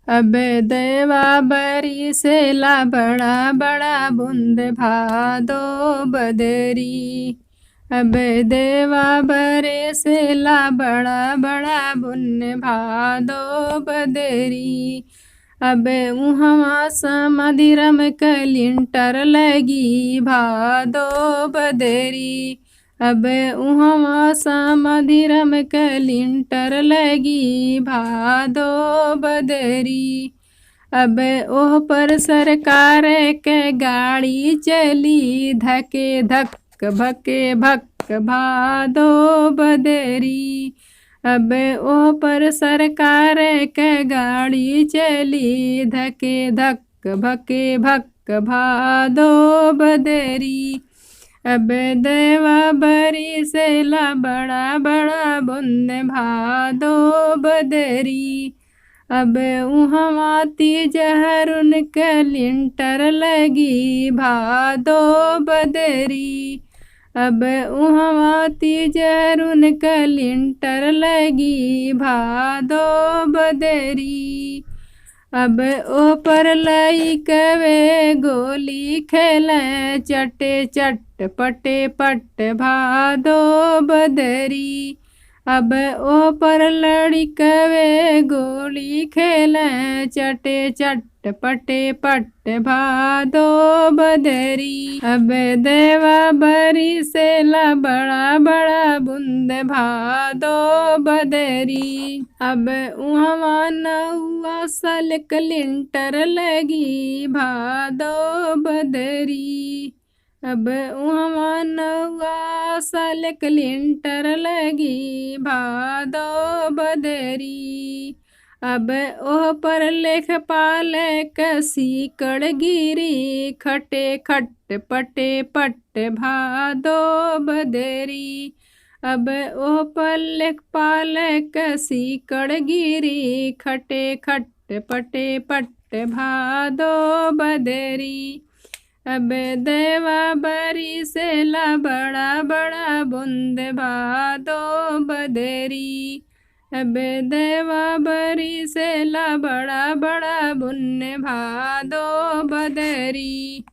अब देवा बरिसेला बड़ा बड़ा बूंद भादो बदरी। अब देवा बरिसेला बड़ा बड़ा बूंद भादो बदरी। अब उहवा समधिरम कलिंटर लगी भादो बदरी। अब उहवा समधिरम कलिंटर लगी भादो बदरी। अब ओह पर सरकार के गाड़ी चली धके धक भके भक भादो बदरी। अब ओह पर सरकार के गाड़ी चली धके धक भके भक भादो बदरी। अब देवा बरिसेला बड़ा बड़ा बूंद भादो बदरी। अब उहवा तीजहरुन कलिंटर लगी भादो बदरी। अब उहवा तीजहरुन कलिंटर लगी भादो बदरी। अब ओह पर लइकवे गोली खेले चटे चट पटे पट भादो बदरी। अब ओह पर लड़िकवे गोली खेले चटे चट पटे पट भादो बदरी। अब देवा बरिसेला बड़ा बड़ा बूंद भादो बदरी। अब उहवा नौवा साल कलिंटर लगी भादो बदरी। अब उहवा नौवा साल कलिंटर लगी भादो बदरी। अब ओह पर लेखपाल कसी कड़ गिरी खटे खट पटे पट भादो बदरी। अब ओह पर लेखपाल कसी कड़ गिरी खटे खट पटे पट भादो बदरी। अब देवा बरिसेला बड़ा बड़ा बूंद भादो बदरी। अब देवा बरिसेला बड़ा बड़ा बूंद भादो बदरी।